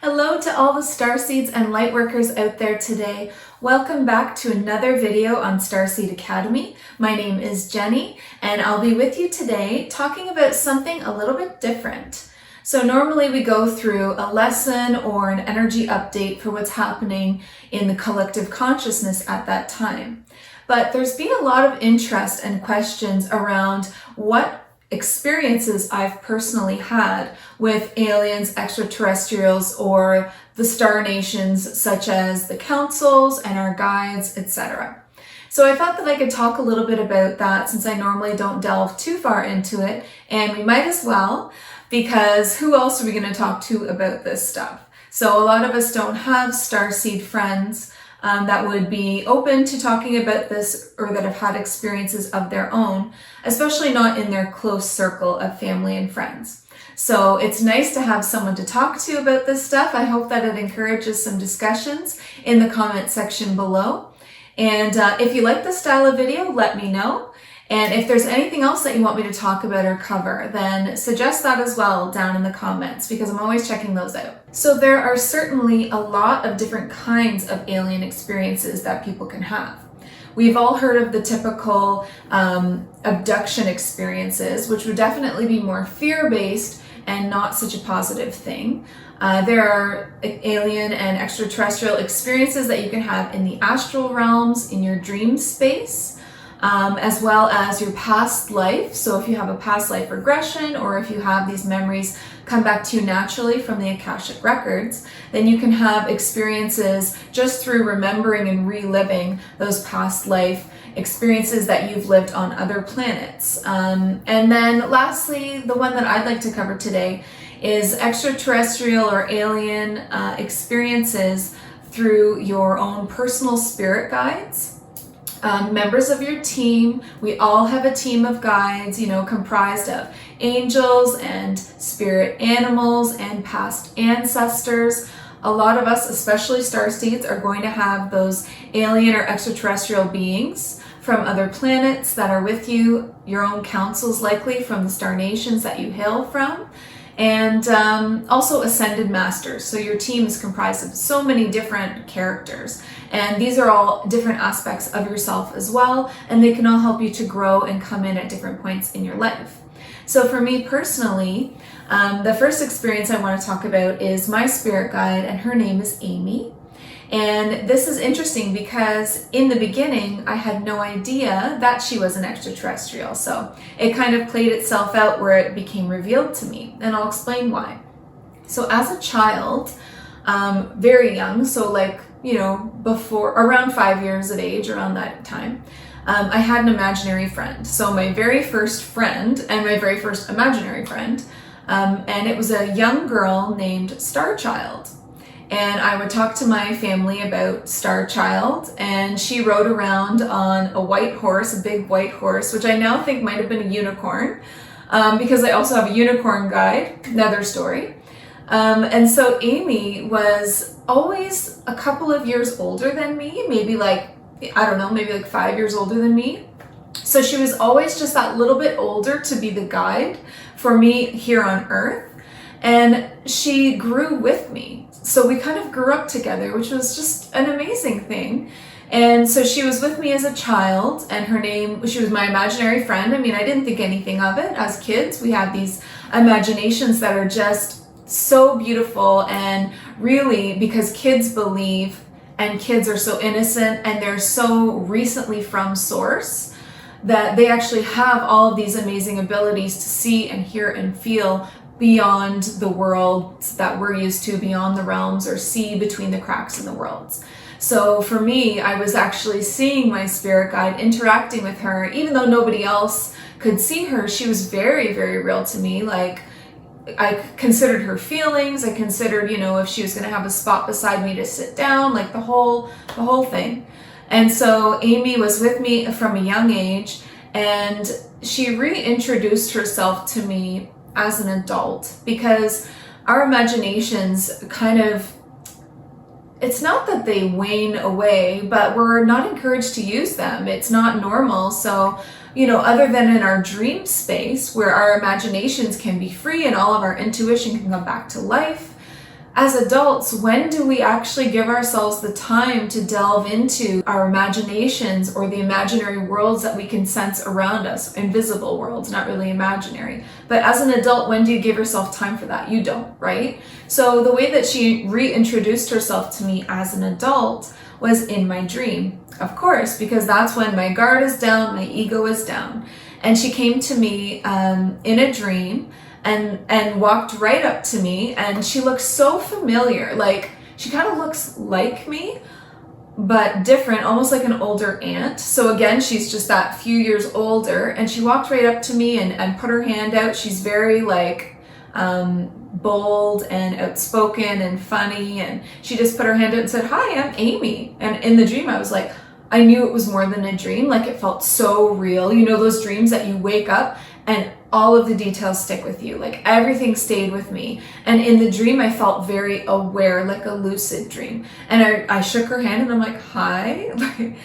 Hello to all the Starseeds and Lightworkers out there today. Welcome back to another video on Starseed Academy. My name is Jenny and I'll be with you today talking about something a little bit different. So normally we go through a lesson or an energy update for what's happening in the collective consciousness at that time. But there's been a lot of interest and questions around what experiences I've personally had with aliens, extraterrestrials, or the star nations such as the councils and our guides, etc. So I thought that I could talk a little bit about that since I normally don't delve too far into it, and we might as well, because who else are we going to talk to about this stuff? So a lot of us don't have starseed friends that would be open to talking about this or that have had experiences of their own, especially not in their close circle of family and friends. So it's nice to have someone to talk to about this stuff. I hope that it encourages some discussions in the comment section below. And if you like this style of video, let me know. And if there's anything else that you want me to talk about or cover, then suggest that as well down in the comments because I'm always checking those out. So there are certainly a lot of different kinds of alien experiences that people can have. We've all heard of the typical abduction experiences, which would definitely be more fear-based and not such a positive thing. There are alien and extraterrestrial experiences that you can have in the astral realms, in your dream space, as well as your past life. So if you have a past life regression or if you have these memories come back to you naturally from the Akashic records, then you can have experiences just through remembering and reliving those past life experiences that you've lived on other planets. And then lastly, the one that I'd like to cover today is extraterrestrial or alien experiences through your own personal spirit guides. Members of your team. We all have a team of guides, comprised of angels and spirit animals and past ancestors. A lot of us, especially starseeds, are going to have those alien or extraterrestrial beings from other planets that are with you, your own councils likely from the star nations that you hail from, and also ascended masters. So your team is comprised of so many different characters, and these are all different aspects of yourself as well, and they can all help you to grow and come in at different points in your life. So for me personally, the first experience I want to talk about is my spirit guide, and her name is Amy. And this is interesting because in the beginning, I had no idea that she was an extraterrestrial. So it kind of played itself out where it became revealed to me, and I'll explain why. So as a child, very young, so before around 5 years of age, around that time, I had an imaginary friend. So my very first friend and my very first imaginary friend, and it was a young girl named Starchild. And I would talk to my family about Starchild, and she rode around on a white horse, a big white horse, which I now think might have been a unicorn, because I also have a unicorn guide, another story. And so Amy was always a couple of years older than me, maybe like 5 years older than me. So she was always just that little bit older to be the guide for me here on Earth. And she grew with me. So we kind of grew up together, which was just an amazing thing. And so she was with me as a child, and she was my imaginary friend. I mean, I didn't think anything of it. As kids, we have these imaginations that are just so beautiful, and really because kids believe and kids are so innocent and they're so recently from source that they actually have all of these amazing abilities to see and hear and feel beyond the world that we're used to, beyond the realms, or see between the cracks in the worlds. So for me, I was actually seeing my spirit guide, interacting with her, even though nobody else could see her. She was very, very real to me. Like, I considered her feelings. I considered, if she was going to have a spot beside me to sit down, like the whole thing. And so Amy was with me from a young age, and she reintroduced herself to me as an adult, because our imaginations it's not that they wane away, but we're not encouraged to use them. It's not normal. So, other than in our dream space where our imaginations can be free and all of our intuition can come back to life, as adults, when do we actually give ourselves the time to delve into our imaginations or the imaginary worlds that we can sense around us? Invisible worlds, not really imaginary. But as an adult, when do you give yourself time for that? You don't, right? So the way that she reintroduced herself to me as an adult was in my dream, of course, because that's when my guard is down, my ego is down. And she came to me in a dream and walked right up to me, and she looks so familiar. Like, she kind of looks like me, but different, almost like an older aunt. So again, she's just that few years older, and she walked right up to me and put her hand out. She's very like bold and outspoken and funny, and she just put her hand out and said, "Hi, I'm Amy." And in the dream, I was like, I knew it was more than a dream. Like, it felt so real. You know, those dreams that you wake up and all of the details stick with you. Like, everything stayed with me. And in the dream, I felt very aware, like a lucid dream. And I shook her hand and I'm like, "Hi."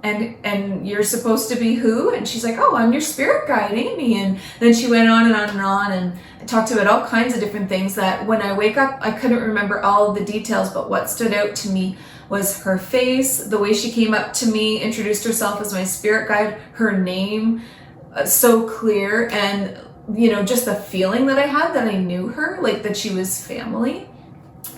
And you're supposed to be who? And she's like, "Oh, I'm your spirit guide, Amy." And then she went on and on and on and talked about all kinds of different things that when I wake up, I couldn't remember all of the details, but what stood out to me was her face, the way she came up to me, introduced herself as my spirit guide, her name, so clear, and you know, just the feeling that I had that I knew her, like that she was family.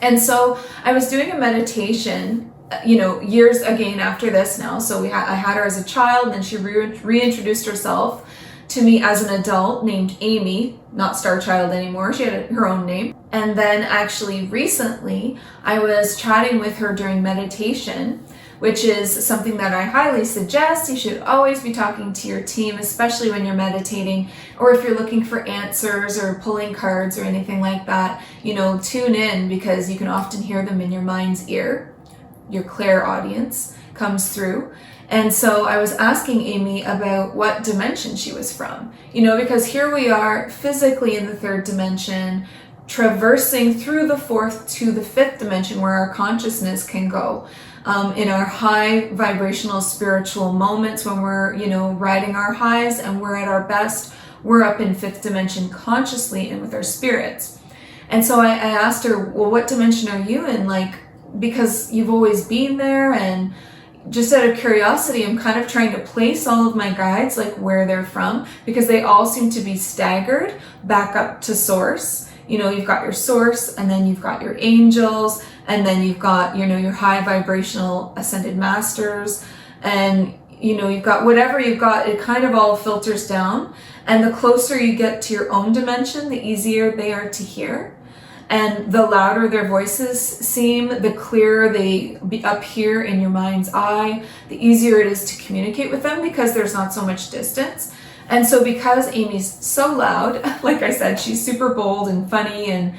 And so I was doing a meditation, you know, years again after this now. So I had her as a child, and then she reintroduced herself to me as an adult named Amy, not Star Child anymore. She had her own name. And then actually recently, I was chatting with her during meditation, which is something that I highly suggest. You should always be talking to your team, especially when you're meditating, or if you're looking for answers or pulling cards or anything like that. You know, tune in, because you can often hear them in your mind's ear. Your clairaudience comes through. And so I was asking Amy about what dimension she was from, you know, because here we are physically in the third dimension, traversing through the fourth to the fifth dimension, where our consciousness can go. In our high vibrational spiritual moments, when we're, you know, riding our highs and we're at our best, we're up in fifth dimension consciously and with our spirits. And so I asked her, "Well, what dimension are you in?" Like, because you've always been there, and just out of curiosity, I'm kind of trying to place all of my guides, like where they're from, because they all seem to be staggered back up to source. You know, you've got your source, and then you've got your angels, and then you've got, you know, your high vibrational ascended masters, and, you know, you've got whatever you've got, it kind of all filters down. And the closer you get to your own dimension, the easier they are to hear. And the louder their voices seem, the clearer they appear in your mind's eye, the easier it is to communicate with them, because there's not so much distance. And so because Amy's so loud, like I said, she's super bold and funny, and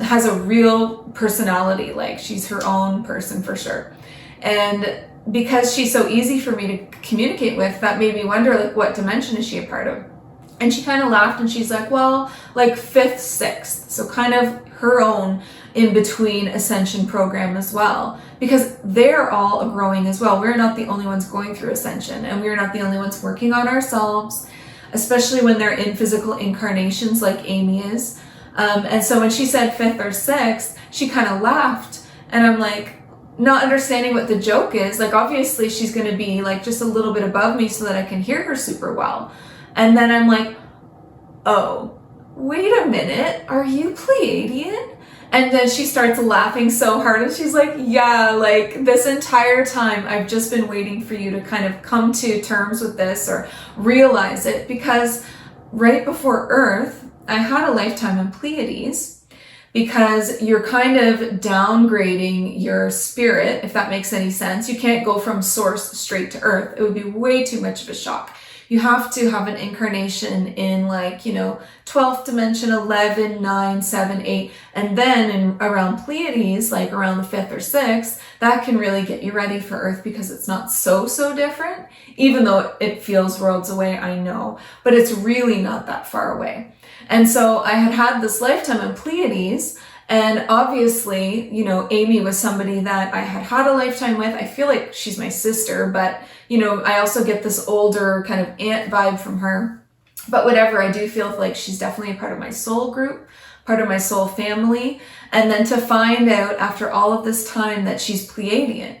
has a real personality, like she's her own person for sure. And because she's so easy for me to communicate with, that made me wonder, like, what dimension is she a part of? And she kind of laughed, and she's like, "Well, like fifth, sixth." So kind of her own in between ascension program as well, because they're all growing as well. We're not the only ones going through ascension, and we're not the only ones working on ourselves, especially when they're in physical incarnations like Amy is. And so when she said fifth or sixth, she kind of laughed, and I'm like, not understanding what the joke is. Like, obviously she's going to be like just a little bit above me so that I can hear her super well. And then I'm like, "Oh, wait a minute, are you Pleiadian?" And then she starts laughing so hard, and she's like, "Yeah, like this entire time I've just been waiting for you to kind of come to terms with this or realize it, because right before Earth, I had a lifetime in Pleiades, because you're kind of downgrading your spirit, if that makes any sense. You can't go from source straight to Earth. It would be way too much of a shock. You have to have an incarnation in, like, you know, 12th dimension, 11, 9, 7, 8. And then around Pleiades, like around the 5th or 6th, that can really get you ready for Earth, because it's not so different. Even though it feels worlds away, I know. But it's really not that far away. And so I had this lifetime in Pleiades. And obviously, you know, Amy was somebody that I had a lifetime with. I feel like she's my sister, but, you know, I also get this older kind of aunt vibe from her. But whatever, I do feel like she's definitely a part of my soul group, part of my soul family. And then to find out after all of this time that she's Pleiadian.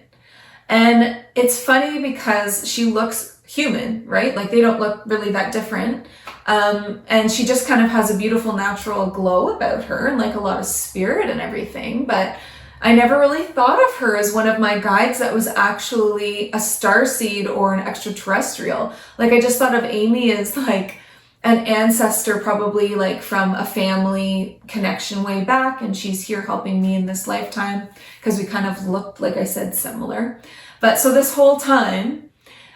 And it's funny because she looks human, right? Like they don't look really that different. And she just kind of has a beautiful natural glow about her and like a lot of spirit and everything. But I never really thought of her as one of my guides that was actually a starseed or an extraterrestrial. Like I just thought of Amy as like an ancestor, probably like from a family connection way back, and she's here helping me in this lifetime because we kind of looked, like I said, similar. But so this whole time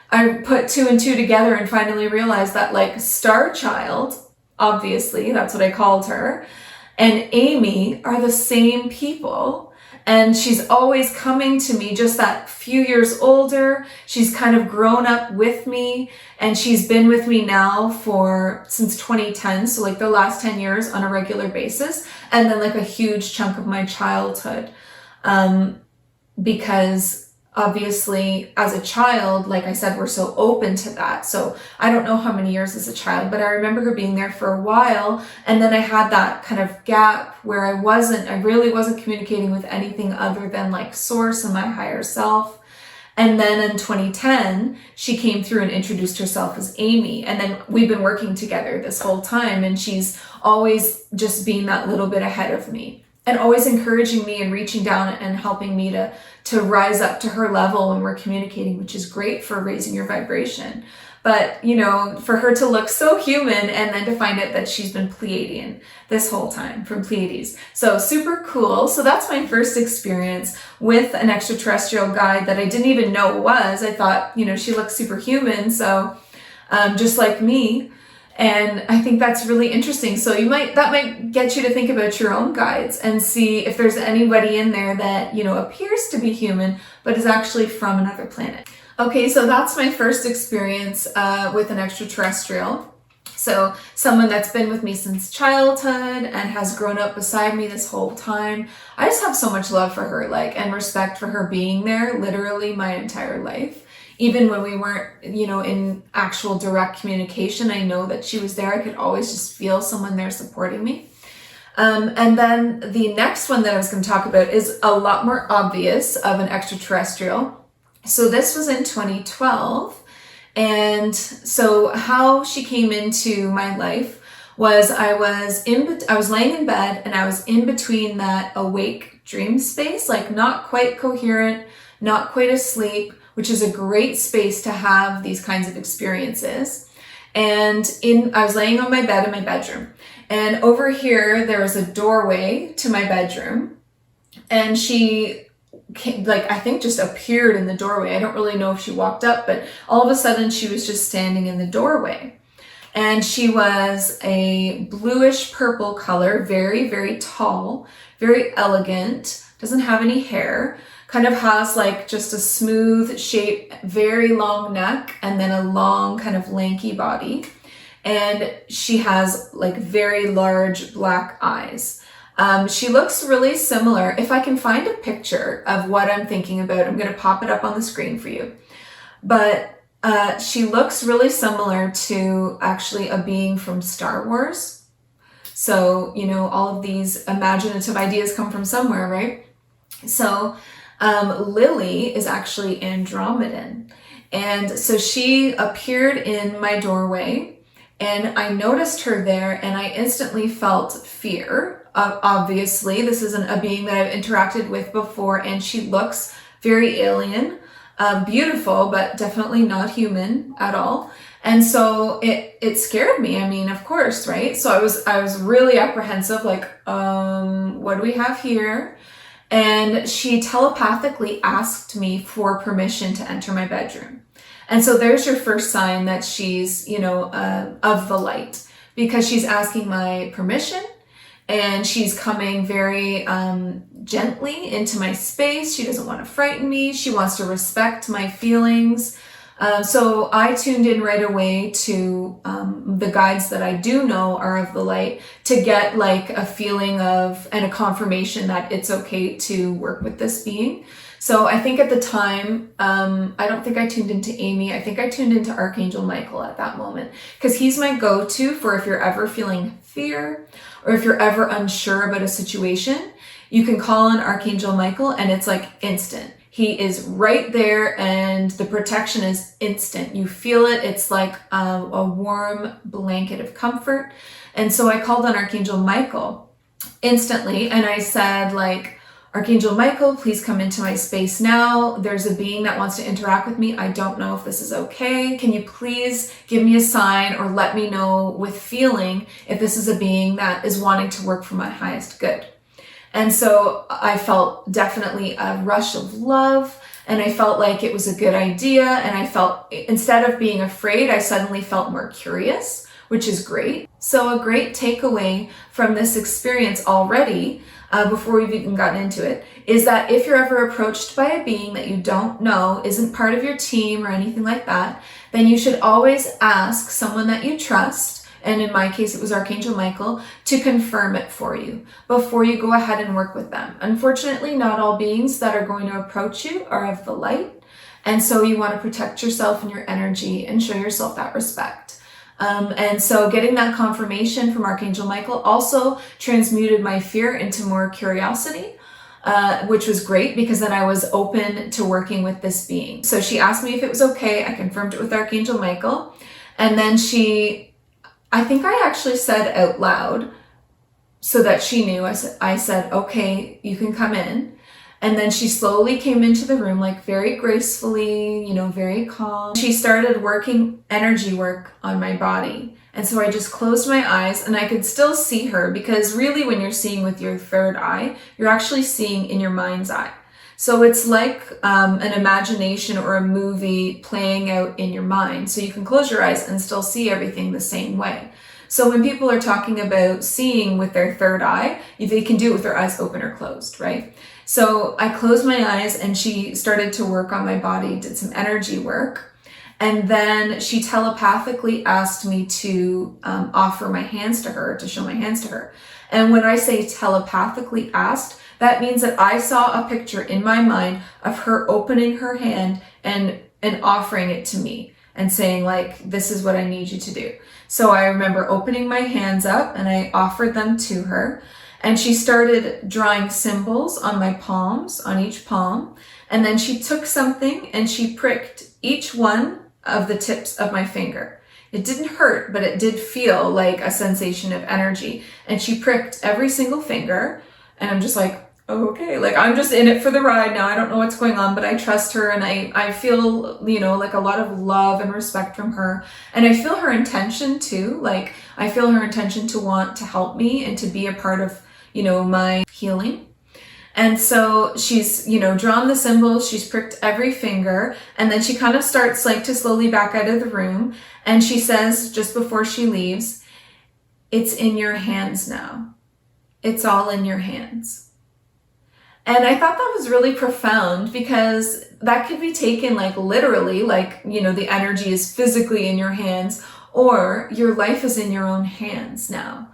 I put 2 and 2 together and finally realized that like Star Child, obviously that's what I called her, and Amy are the same people. And she's always coming to me just that few years older. She's kind of grown up with me, and she's been with me now since 2010. So like the last 10 years on a regular basis. And then like a huge chunk of my childhood. Because obviously as a child, like I said, we're so open to that. So I don't know how many years as a child, but I remember her being there for a while. And then I had that kind of gap where I really wasn't communicating with anything other than like source and my higher self. And then in 2010, she came through and introduced herself as Amy. And then we've been working together this whole time. And she's always just being that little bit ahead of me and always encouraging me and reaching down and helping me to rise up to her level when we're communicating, which is great for raising your vibration. But, you know, for her to look so human and then to find out that she's been Pleiadian this whole time from Pleiades. So super cool. So that's my first experience with an extraterrestrial guide that I didn't even know was. I thought, you know, she looks super human. So just like me. And I think that's really interesting. So that might get you to think about your own guides and see if there's anybody in there that, you know, appears to be human, but is actually from another planet. Okay, so that's my first experience with an extraterrestrial. So someone that's been with me since childhood and has grown up beside me this whole time. I just have so much love for her, and respect for her being there literally my entire life. Even when we weren't, you know, in actual direct communication, I know that she was there. I could always just feel someone there supporting me. And then the next one that I was going to talk about is a lot more obvious of an extraterrestrial. So this was in 2012. And so how she came into my life was I was laying in bed and I was in between that awake dream space, like not quite coherent, not quite asleep, which is a great space to have these kinds of experiences. And I was laying on my bed in my bedroom. And over here, there was a doorway to my bedroom. And she came, I think just appeared in the doorway. I don't really know if she walked up, but all of a sudden she was just standing in the doorway. And she was a bluish purple color, very, very tall, very elegant, doesn't have any hair, kind of has just a smooth shape, very long neck, and then a long kind of lanky body. And she has very large black eyes. She looks really similar. If I can find a picture of what I'm thinking about, I'm going to pop it up on the screen for you. But she looks really similar to actually a being from Star Wars. So, you know, all of these imaginative ideas come from somewhere, right? So Lily is actually Andromedan. And so she appeared in my doorway and I noticed her there and I instantly felt fear. Obviously, this isn't a being that I've interacted with before, and she looks very alien, beautiful, but definitely not human at all. And so it scared me. I mean, of course, right? So I was really apprehensive, what do we have here? And she telepathically asked me for permission to enter my bedroom. And so there's your first sign that she's, you know, of the light, because she's asking my permission and she's coming very gently into my space. She doesn't want to frighten me. She wants to respect my feelings. So I tuned in right away to the guides that I do know are of the light to get a feeling of and a confirmation that it's okay to work with this being. So I think at the time, I don't think I tuned into Amy. I think I tuned into Archangel Michael at that moment, because he's my go-to for if you're ever feeling fear or if you're ever unsure about a situation. You can call on Archangel Michael and it's like instant. He is right there and the protection is instant. You feel it. It's like a warm blanket of comfort. And so I called on Archangel Michael instantly and I said, like, Archangel Michael, please come into my space now. There's a being that wants to interact with me. I don't know if this is okay. Can you please give me a sign or let me know with feeling if this is a being that is wanting to work for my highest good? And so I felt definitely a rush of love and I felt like it was a good idea. And I felt, instead of being afraid, I suddenly felt more curious, which is great. So a great takeaway from this experience already, before we've even gotten into it, is that if you're ever approached by a being that you don't know, isn't part of your team or anything like that, then you should always ask someone that you trust, and in my case it was Archangel Michael, to confirm it for you before you go ahead and work with them. Unfortunately, not all beings that are going to approach you are of the light, and so you want to protect yourself and your energy and show yourself that respect. And so getting that confirmation from Archangel Michael also transmuted my fear into more curiosity, which was great because then I was open to working with this being. So she asked me if it was okay. I confirmed it with Archangel Michael. And then I think I actually said out loud so that she knew, I said, okay, you can come in. And then she slowly came into the room, like very gracefully, very calm. She started working energy work on my body. And so I just closed my eyes and I could still see her, because really when you're seeing with your third eye, you're actually seeing in your mind's eye. So it's like an imagination or a movie playing out in your mind. So you can close your eyes and still see everything the same way. So when people are talking about seeing with their third eye, they can do it with their eyes open or closed, right? So I closed my eyes and she started to work on my body, did some energy work. And then she telepathically asked me to offer my hands to her, to show my hands to her. And when I say telepathically asked, that means that I saw a picture in my mind of her opening her hand and offering it to me and saying, like, this is what I need you to do. So I remember opening my hands up and I offered them to her. And she started drawing symbols on my palms, on each palm. And then she took something and she pricked each one of the tips of my finger. It didn't hurt, but it did feel like a sensation of energy. And she pricked every single finger. And I'm just like, oh, okay, like I'm just in it for the ride now. I don't know what's going on, but I trust her. And I feel, like a lot of love and respect from her. And I feel her intention too. Like I feel her intention to want to help me and to be a part of my healing. And so she's, drawn the symbols, she's pricked every finger, and then she kind of starts like to slowly back out of the room. And she says, just before she leaves, it's in your hands now. It's all in your hands. And I thought that was really profound, because that could be taken like literally, like, the energy is physically in your hands, or your life is in your own hands now.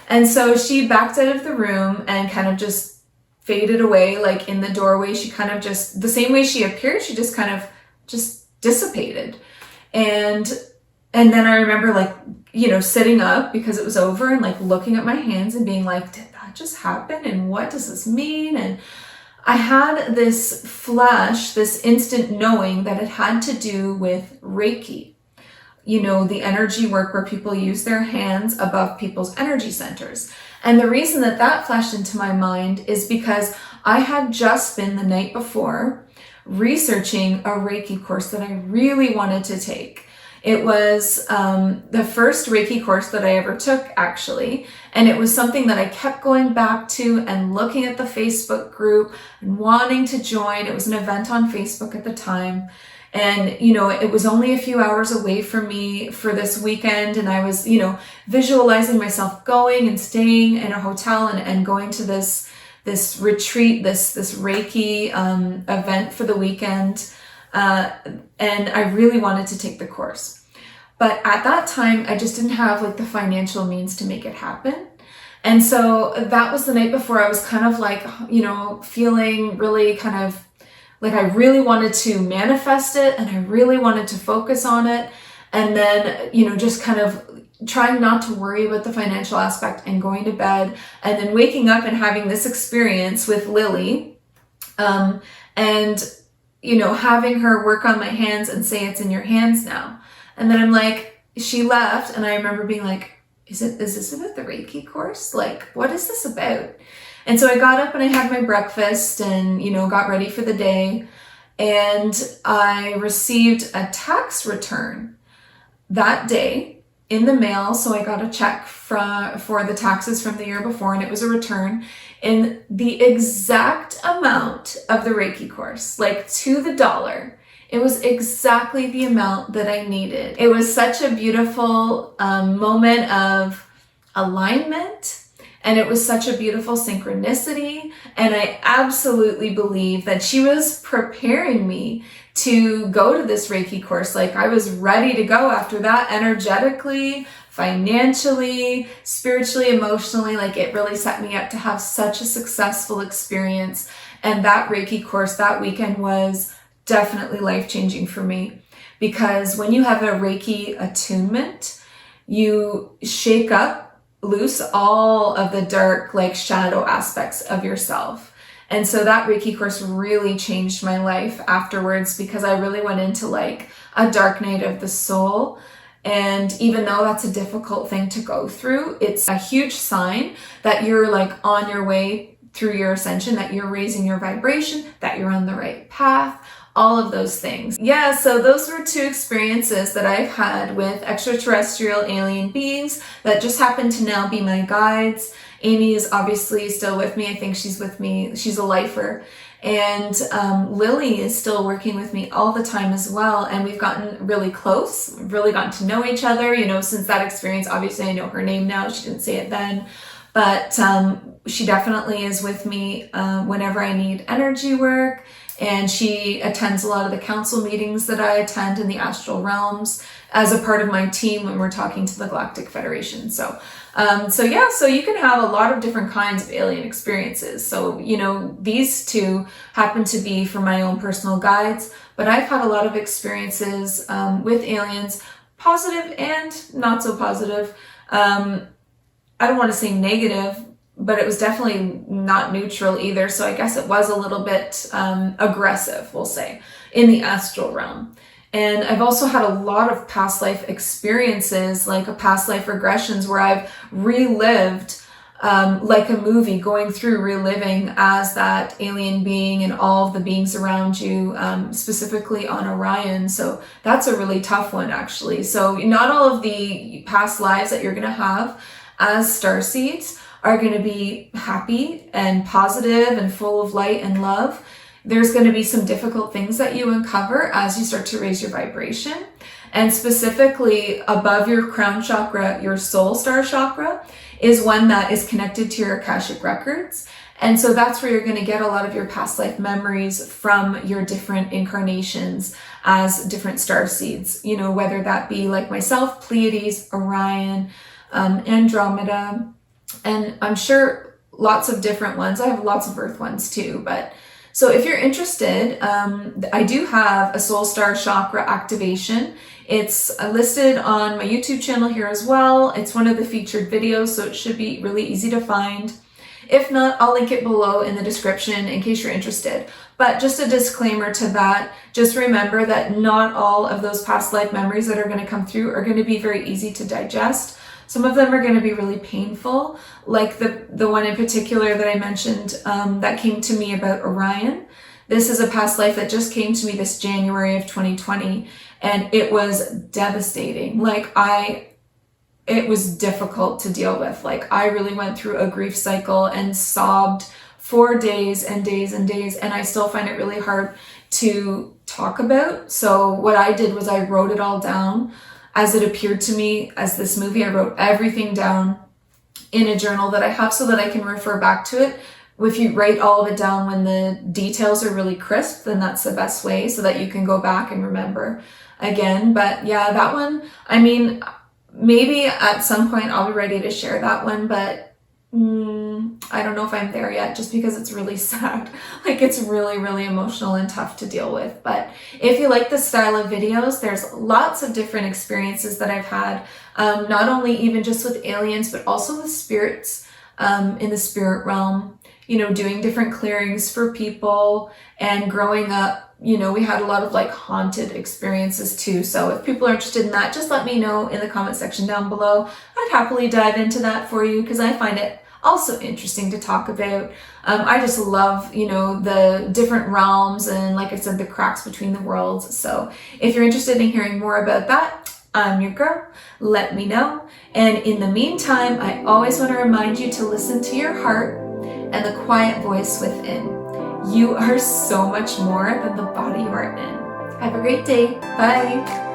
And so she backed out of the room and kind of just faded away, like in the doorway. She kind of just, the same way she appeared, she just kind of just dissipated. And then I remember like, sitting up because it was over and like looking at my hands and being like, did that just happen? And what does this mean? And I had this flash, this instant knowing that it had to do with Reiki. The energy work where people use their hands above people's energy centers. And the reason that flashed into my mind is because I had just been the night before researching a Reiki course that I really wanted to take. It was the first Reiki course that I ever took, actually. And it was something that I kept going back to and looking at the Facebook group and wanting to join. It was an event on Facebook at the time. And, it was only a few hours away from me for this weekend. And I was, visualizing myself going and staying in a hotel and going to this retreat, this Reiki event for the weekend. And I really wanted to take the course. But at that time, I just didn't have like the financial means to make it happen. And so that was the night before. I was kind of like, feeling really kind of like I really wanted to manifest it and I really wanted to focus on it. And then, just kind of trying not to worry about the financial aspect and going to bed, and then waking up and having this experience with Lily, and having her work on my hands and say, it's in your hands now. And then I'm like, she left, and I remember being like, is this about the Reiki course? Like, what is this about? And so I got up and I had my breakfast and, got ready for the day. And I received a tax return that day in the mail. So I got a check for the taxes from the year before, and it was a return in the exact amount of the Reiki course, like to the dollar. It was exactly the amount that I needed. It was such a beautiful moment of alignment, and it was such a beautiful synchronicity. And I absolutely believe that she was preparing me to go to this Reiki course. Like, I was ready to go after that, energetically, financially, spiritually, emotionally. Like, it really set me up to have such a successful experience. And that Reiki course that weekend was definitely life-changing for me, because when you have a Reiki attunement, you shake up, loose all of the dark, like, shadow aspects of yourself. And so that Reiki course really changed my life afterwards, because I really went into like a dark night of the soul. And even though that's a difficult thing to go through, it's a huge sign that you're like on your way through your ascension, that you're raising your vibration, that you're on the right path, all of those things. Yeah, so those were two experiences that I've had with extraterrestrial alien beings that just happen to now be my guides. Amy is obviously still with me. I think she's with me. She's a lifer. And Lily is still working with me all the time as well. And we've gotten really close, really gotten to know each other, since that experience. Obviously, I know her name now. She didn't say it then. But she definitely is with me whenever I need energy work. And she attends a lot of the council meetings that I attend in the astral realms as a part of my team when we're talking to the Galactic Federation. So you can have a lot of different kinds of alien experiences. So, these two happen to be for my own personal guides, but I've had a lot of experiences with aliens, positive and not so positive. I don't want to say negative, but it was definitely not neutral either. So I guess it was a little bit aggressive, we'll say, in the astral realm. And I've also had a lot of past life experiences, like a past life regressions, where I've relived like a movie, going through reliving as that alien being and all of the beings around you, specifically on Orion. So that's a really tough one, actually. So not all of the past lives that you're going to have as starseeds are going to be happy and positive and full of light and love. There's going to be some difficult things that you uncover as you start to raise your vibration. And specifically above your crown chakra, your soul star chakra is one that is connected to your Akashic records. And so that's where you're going to get a lot of your past life memories from your different incarnations as different star seeds, whether that be like myself, Pleiades, Orion, Andromeda, and I'm sure lots of different ones. I have lots of Earth ones too, but so if you're interested, I do have a soul star chakra activation. It's listed on my YouTube channel here as well. It's one of the featured videos, so it should be really easy to find. If not, I'll link it below in the description in case you're interested. But just a disclaimer to that, just remember that not all of those past life memories that are going to come through are going to be very easy to digest. Some of them are going to be really painful, like the one in particular that I mentioned that came to me about Orion. This is a past life that just came to me this January of 2020, and it was devastating. It was difficult to deal with. Like, I really went through a grief cycle and sobbed for days and days and days, and I still find it really hard to talk about. So what I did was I wrote it all down as it appeared to me as this movie. I wrote everything down in a journal that I have so that I can refer back to it. If you write all of it down when the details are really crisp, then that's the best way, so that you can go back and remember again. But yeah, that one, maybe at some point I'll be ready to share that one, but I don't know if I'm there yet, just because it's really sad. Like, it's really, really emotional and tough to deal with. But if you like this style of videos, there's lots of different experiences that I've had, not only even just with aliens, but also with spirits in the spirit realm, you know, doing different clearings for people. And growing up, you know, we had a lot of like haunted experiences too. So if people are interested in that, just let me know in the comment section down below. I'd happily dive into that for you, because I find it also interesting to talk about. I just love, you know, the different realms and, like I said, the cracks between the worlds. So if you're interested in hearing more about that, I'm your girl. Let me know. And in the meantime, I always want to remind you to listen to your heart and the quiet voice within. You are so much more than the body you are in. Have a great day. Bye.